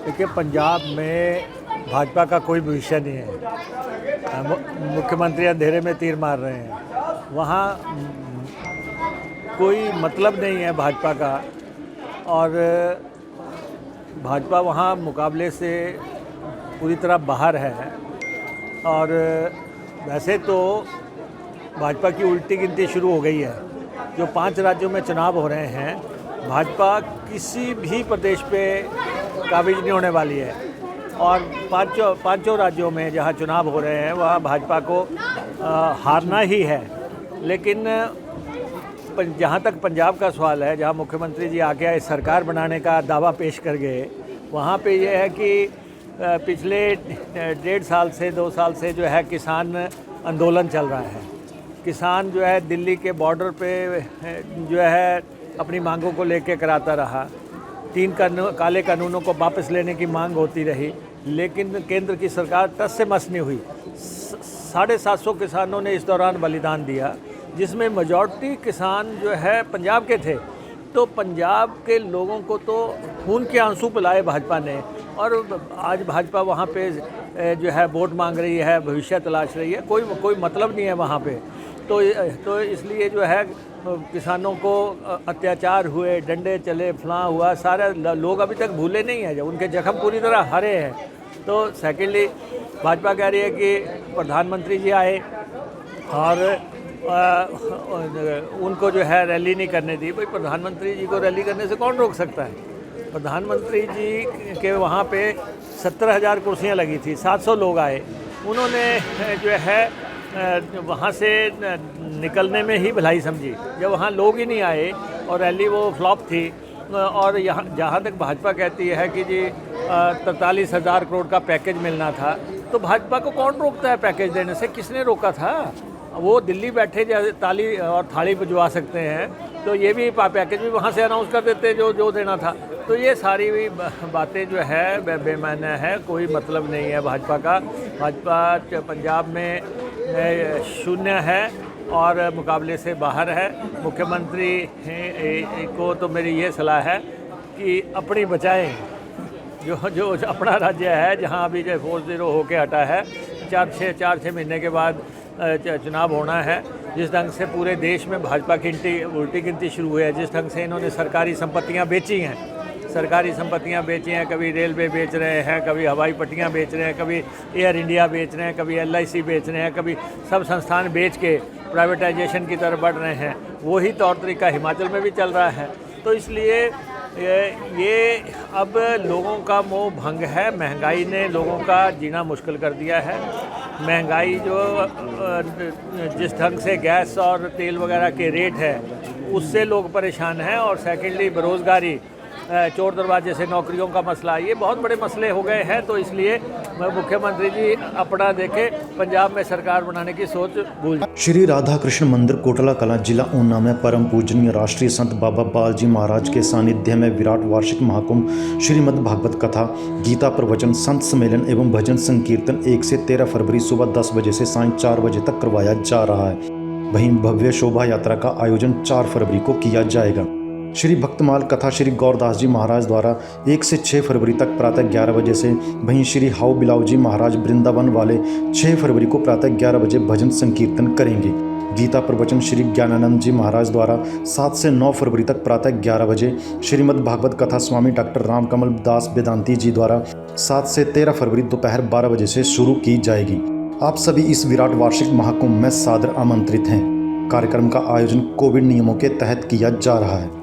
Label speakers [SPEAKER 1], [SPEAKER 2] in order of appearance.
[SPEAKER 1] देखिए, पंजाब में भाजपा का कोई भविष्य नहीं है। मुख्यमंत्री अंधेरे में तीर मार रहे हैं। वहाँ कोई मतलब नहीं है भाजपा का, और भाजपा वहाँ मुकाबले से पूरी तरह बाहर है। और वैसे तो भाजपा की उल्टी गिनती शुरू हो गई है। जो 5 राज्यों में चुनाव हो रहे हैं, भाजपा किसी भी प्रदेश पे काबिज नहीं होने वाली है। और पांचों राज्यों में जहां चुनाव हो रहे हैं वहाँ भाजपा को हारना ही है। लेकिन जहाँ तक पंजाब का सवाल है, जहाँ मुख्यमंत्री जी आके सरकार बनाने का दावा पेश कर गए, वहाँ पे ये है कि पिछले 1.5 साल से 2 साल से जो है किसान आंदोलन चल रहा है। किसान जो है दिल्ली के बॉर्डर पे जो है अपनी मांगों को लेके कराता रहा। 3 काले कानूनों को वापस लेने की मांग होती रही, लेकिन केंद्र की सरकार टस से मस नहीं हुई। 750 किसानों ने इस दौरान बलिदान दिया, जिसमें मेजॉरिटी किसान जो है पंजाब के थे। तो पंजाब के लोगों को तो खून के आंसू पिलाए भाजपा ने, और आज भाजपा वहाँ पे जो है वोट मांग रही है, भविष्य तलाश रही है। कोई मतलब नहीं है वहाँ पे। तो इसलिए जो है किसानों को अत्याचार हुए, डंडे चले, फलां हुआ, सारे लोग अभी तक भूले नहीं हैं, जब उनके जख्म पूरी तरह हरे हैं। तो सेकेंडली भाजपा कह रही है कि प्रधानमंत्री जी आए और उनको जो है रैली नहीं करने दी। भाई, प्रधानमंत्री जी को रैली करने से कौन रोक सकता है? प्रधानमंत्री जी के वहाँ पे 17,000 कुर्सियाँ लगी थी, 700 लोग आए। उन्होंने जो है वहाँ से निकलने में ही भलाई समझी, जब वहाँ लोग ही नहीं आए और रैली वो फ्लॉप थी। और यहाँ जहाँ तक भाजपा कहती है कि जी 43,000 करोड़ का पैकेज मिलना था, तो भाजपा को कौन रोकता है पैकेज देने से? किसने रोका था? वो दिल्ली बैठे ताली और थाली बजवा सकते हैं, तो ये भी पैकेज भी वहाँ से अनाउंस कर देते जो देना था। तो ये सारी भी बातें जो है बेमानी है, कोई मतलब नहीं है भाजपा का। भाजपा पंजाब में शून्य है और मुकाबले से बाहर है। मुख्यमंत्री को तो मेरी ये सलाह है कि अपनी बचाएं, जो अपना राज्य है, जहां अभी जो 4-0 होके हटा है। 4-6 महीने के बाद चुनाव होना है। जिस ढंग से पूरे देश में भाजपा की उल्टी गिनती शुरू हुई है, जिस ढंग से इन्होंने सरकारी संपत्तियां बेची हैं, कभी रेलवे बेच रहे हैं, कभी हवाई पट्टियां बेच रहे हैं, कभी एयर इंडिया बेच रहे हैं, कभी LIC बेच रहे हैं, कभी सब संस्थान बेच के प्राइवेटाइजेशन की तरफ बढ़ रहे हैं। वही तौर तरीका हिमाचल में भी चल रहा है। तो इसलिए ये अब लोगों का मोह भंग है। महंगाई ने लोगों का जीना मुश्किल कर दिया है। महंगाई जो जिस ढंग से गैस और तेल वगैरह के रेट है, उससे लोग परेशान हैं। और सेकेंडली बेरोज़गारी, चोर दरवाजे से नौकरियों का मसला, ये बहुत बड़े मसले हो गए हैं। तो इसलिए मुख्यमंत्री जी अपना देखे, पंजाब में सरकार बनाने की सोच भूल जाए।
[SPEAKER 2] श्री राधा कृष्ण मंदिर कोटला कला जिला ऊना में परम पूजनीय राष्ट्रीय संत बाबा बालजी महाराज के सानिध्य में विराट वार्षिक महाकुंभ श्रीमद् भागवत कथा, गीता प्रवचन, संत सम्मेलन एवं भजन संकीर्तन 1 से 13 फरवरी सुबह 10 बजे से सायं 4 बजे तक करवाया जा रहा है। वहीं भव्य शोभा यात्रा का आयोजन 4 फरवरी को किया जाएगा। श्री भक्तमाल कथा श्री गौरदास जी महाराज द्वारा 1 से 6 फरवरी तक प्रातः 11 बजे से, वहीं श्री हाउ बिलाव जी महाराज वृंदावन वाले 6 फरवरी को प्रातः 11 बजे भजन संकीर्तन करेंगे। गीता प्रवचन श्री ज्ञानानंद जी महाराज द्वारा 7 से 9 फरवरी तक प्रातः 11 बजे, श्रीमद् भागवत कथा स्वामी डॉक्टर रामकमल दास वेदांती जी द्वारा 7 से 13 फरवरी दोपहर 12 बजे से शुरू की जाएगी। आप सभी इस विराट वार्षिक महाकुंभ में सादर आमंत्रित हैं। कार्यक्रम का आयोजन कोविड नियमों के तहत किया जा रहा है।